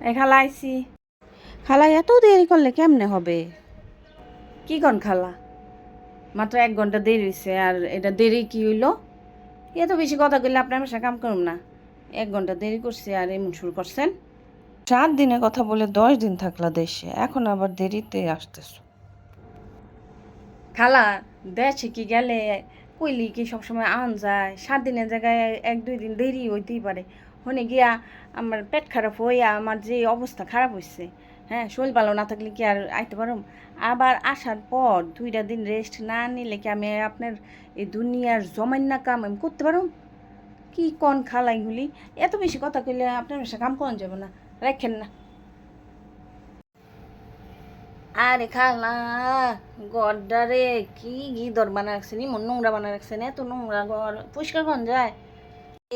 এই খালা আইসি। খালা এত দেরি করলে কেমনে হবে? কি কন খালা, মাত্র 1 ঘন্টা দেরি হয়েছে আর এটা দেরি কি হইলো? এত বেশি কথা কইলে আপনার বাসায় কাম করুম না। 1 ঘন্টা দেরি করছে আর এমন শুরু করছেন। 7 দিনের কথা বলে 10 দিন থাকলা দেশে, এখন আবার দেরিতে আসতেছ। খালা, দেশে কি গেলে কইলি কি সবসময় আন যায়? 7 দিনের জায়গায় 1-2 দিন দেরি হইতেই পারে। হনে গিয়া আমার পেট খারাপ হইয়া আমার যে অবস্থা খারাপ হয়েছে, হ্যাঁ, শরীর ভালো না থাকলে কি আর আইতে পারুম? আবার আসার পর 2টা দিন রেস্ট না নিলে কি আমি আপনার এই দুনিয়ার জমাইন্না কাম আমি করতে পারুম? কি কন খালা এগুলি? এত বেশি কথা কইলে আপনার বাসায় কাম করান যাবে না, রাখেন না। আরে খালা, গড্ডারে কি গিদর বানা রাখছেন, এমন নোংরা বানা রাখছেন, এত নোংরা ঘর পরিষ্কার করা যায়?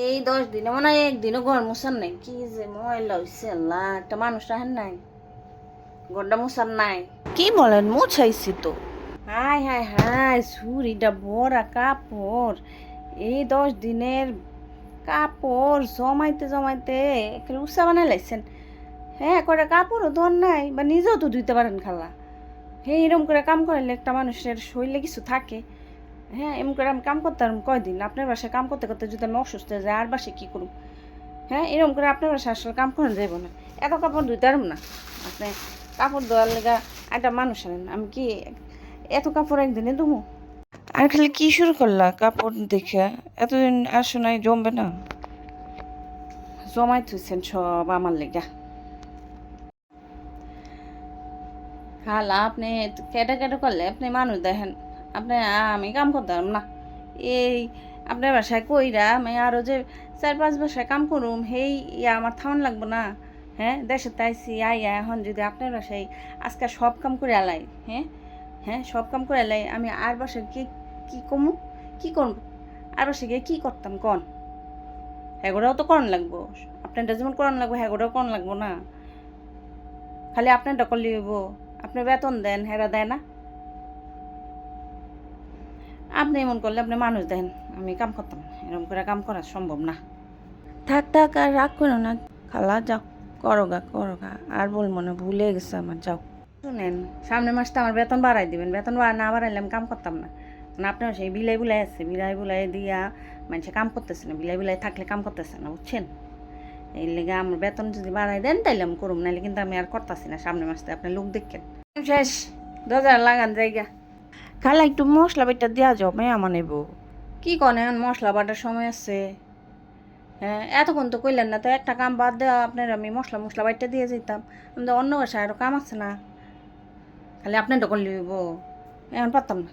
এই 10 দিনে মনে হয় একদিনও ঘর মুছার নাই, কি যে ময়লা হইছে আল্লাহ, একটা মানুষ রাখেন নাই, ঘরটা মুছার নাই। কি বলেন, মুছাইছি তো। হাই হাই হাই, ছুরিটা ভরা কাপড়, এই 10 দিনের কাপড় জমাইতে জমাইতে একেবারে উষা বানাই লাইছেন। হ্যাঁ, করে কাপড়ও ধোয়ার নাই, বা নিজেও তো ধুইতে পারেন খালা। হ্যাঁ, এরকম করে কাম করলে একটা মানুষের শরীরে কিছু থাকে? হ্যাঁ, এমন করে আমি কাম করতে পারবো কয়দিন? আপনার বাসায় কাম করতে করতে যদি আমি অসুস্থ হয়ে যাই আর বাসায় কী করুম? হ্যাঁ, এরকম করে আপনার বাসায় আসলে কাম করা যাইব না। এত কাপড় ধুইতে পারব না। আপনি কাপড় ধোয়ার লেগা একটা মানুষ আনেন, আমি কি এত কাপড় একদিনে ধুবো? আর খালি কি শুরু করলা কাপড় দেখে? এতদিন আসো নাই, জমবে না? জমাই থুইছেন সব আমার লেগা। খালা, আপনি কেটে কেটে করলে আপনি মানুষ দেখেন। আপনি আমি কাম করতে পারব না। এই আপনার বাসায় কইরা আমি আরও যে 4-5 বাসায় কাম করুম, সেই আমার থাউন লাগবো না? হ্যাঁ, দেশে তাইছি আইয়া এখন যদি আপনার বাসায় আজকে সব কাম করে আলাই, হ্যাঁ হ্যাঁ, সব কাম করে আলাই, আমি আর বাসায় কি কি কমু? কি করব? আর বাসায় গিয়ে কী করতাম কন? হ্যাগোটাও তো করন লাগবো। আপনারটা যেমন করন লাগবো হ্যাগোটাও করন লাগবো না? খালি আপনারটা করলে হইব? আপনি বেতন দেন, হেরা দেয় না? আপনি এমন করলে আপনি মানুষ দেন, আমি কাম করতাম না, এরকম করে কাম করা সম্ভব না। থাক থাক, আর রাগ করো না খালা, যাও, করোগা, আর বলবো না, ভুলে গেছে আমার, যাও। শুনেন, সামনের মাসটা আমার বেতন বাড়াই দিবেন, বেতন না বাড়াইলে আমি কাম করতাম না। মানে আপনার সেই বিলাই বুলাই আছে, বিলাই বুলাই দিয়া মানুষে কাম করতেছে না, বিলাই বুলাই থাকলে কাম করতেছে না, বুঝছেন? এই লেগে আমার বেতন যদি বাড়াই দেন তাইলে আমি করুম, নাহলে কিন্তু আমি আর করতেছি না সামনের মাসটা, আপনি লোক দেখেন। শেষ, 10,000 লাগান জায়গা। খালা, একটু মশলা বাটা দেওয়া যাও, মেয়ে নেব। কি করেন, মশলা বাটার সময় আছে? হ্যাঁ, এতক্ষণ তো কইলেন না, তো একটা কাম বাদ দেওয়া আপনার আমি মশলা মশলা বাটা দিয়ে যেতাম। আমাদের অন্য বাসায় আরও কাম আছে না? খালি আপনারটা করলে হইব? এখন পারতাম না।